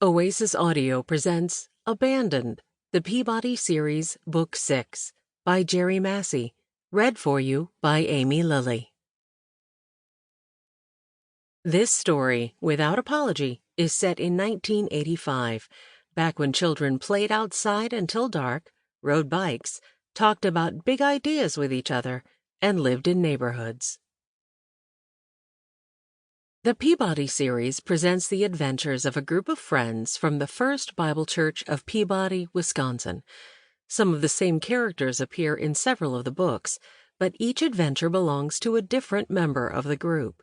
Oasis Audio presents Abandoned, the Peabody Series, Book 6, by Jeri Massi, read for you by Aimee Lilly. This story, without apology, is set in 1985, back when children played outside until dark, rode bikes, talked about big ideas with each other, and lived in neighborhoods. The Peabody series presents the adventures of a group of friends from the First Bible Church of Peabody, Wisconsin. Some of the same characters appear in several of the books, but each adventure belongs to a different member of the group.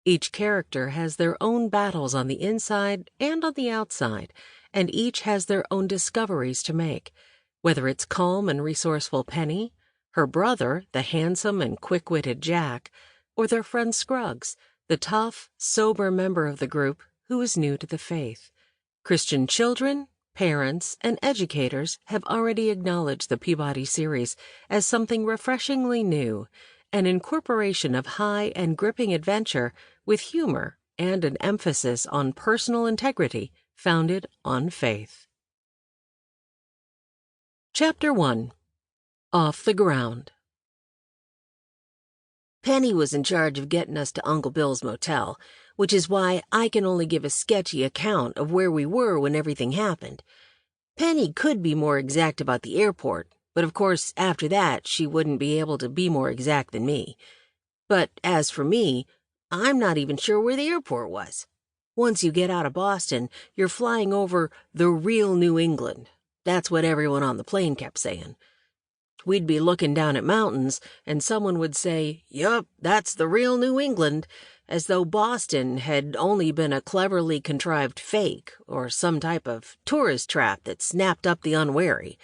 Each character has their own battles on the inside and on the outside, and each has their own discoveries to make, whether it's calm and resourceful Penny, her brother, the handsome and quick-witted Jack, or their friend Scruggs, the tough, sober member of the group who is new to the faith. Christian children, parents, and educators have already acknowledged the Peabody series as something refreshingly new, an incorporation of high and gripping adventure with humor and an emphasis on personal integrity founded on faith. Chapter 1. Off the Ground. Penny was in charge of getting us to Uncle Bill's motel, which is why I can only give a sketchy account of where we were when everything happened. Penny could be more exact about the airport, but of course after that she wouldn't be able to be more exact than me. But as for me, I'm not even sure where the airport was. Once you get out of Boston, you're flying over the real New England. That's what everyone on the plane kept saying. We'd be looking down at mountains, and someone would say, "Yup, that's the real New England," as though Boston had only been a cleverly contrived fake or some type of tourist trap that snapped up the unwary.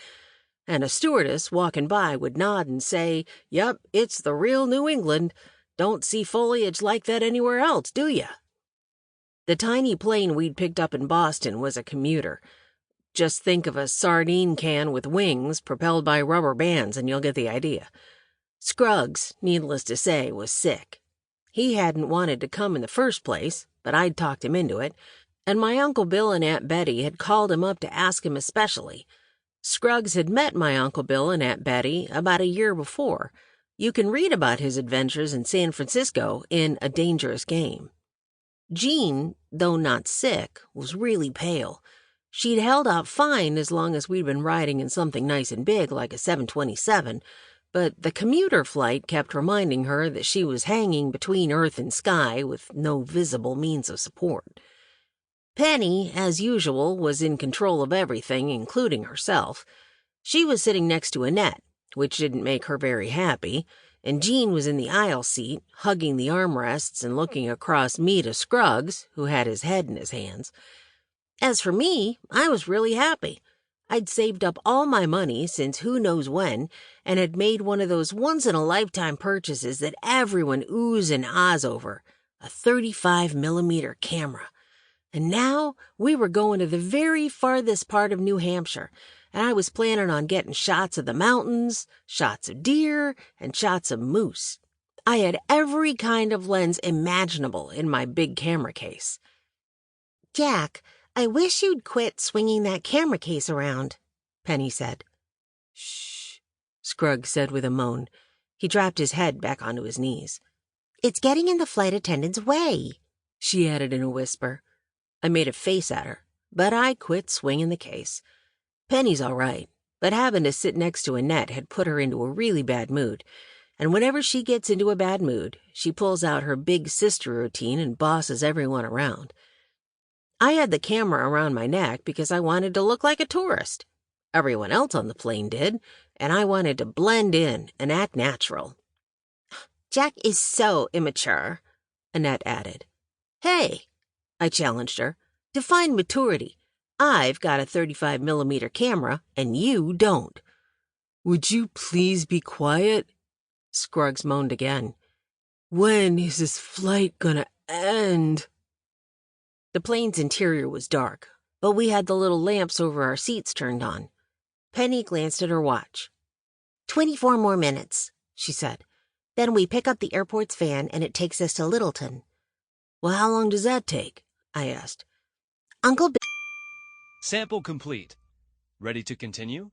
And a stewardess walking by would nod and say, "Yup, it's the real New England. Don't see foliage like that anywhere else, do ya?" The tiny plane we'd picked up in Boston was a commuter. Just think of a sardine can with wings propelled by rubber bands and you'll get the idea. Scruggs, needless to say, was sick. He hadn't wanted to come in the first place, but I'd talked him into it, and my Uncle Bill and Aunt Betty had called him up to ask him especially. Scruggs had met my Uncle Bill and Aunt Betty about a year before. You can read about his adventures in San Francisco in A Dangerous Game. Jean, though not sick, was really pale. She'd held out fine as long as we'd been riding in something nice and big like a 727, but the commuter flight kept reminding her that she was hanging between earth and sky with no visible means of support. Penny, as usual, was in control of everything, including herself. She was sitting next to Annette, which didn't make her very happy, and Jean was in the aisle seat, hugging the armrests and looking across me to Scruggs, who had his head in his hands. As for me, I was really happy. I'd saved up all my money since who knows when, and had made one of those once-in-a-lifetime purchases that everyone oohs and ahs over, a 35mm camera. And now we were going to the very farthest part of New Hampshire, and I was planning on getting shots of the mountains, shots of deer, and shots of moose. I had every kind of lens imaginable in my big camera case. "Jack, I wish you'd quit swinging that camera case around," Penny said. "Shh," Scruggs said with a moan. He dropped his head back onto his knees. "It's getting in the flight attendant's way," she added in a whisper. I made a face at her, but I quit swinging the case. Penny's all right, but having to sit next to Annette had put her into a really bad mood, and whenever she gets into a bad mood, she pulls out her big sister routine and bosses everyone around. I had the camera around my neck because I wanted to look like a tourist. Everyone else on the plane did, and I wanted to blend in and act natural. "Jack is so immature," Annette added. "Hey," I challenged her, "define maturity. I've got a 35mm camera, and you don't." "Would you please be quiet?" Scruggs moaned again. "When is this flight gonna end?" The plane's interior was dark, but we had the little lamps over our seats turned on. Penny glanced at her watch. 24 more minutes, she said. Then we pick up the airport's van and it takes us to Littleton. "Well, how long does that take?" I asked. Uncle Bill Sample complete. Ready to continue?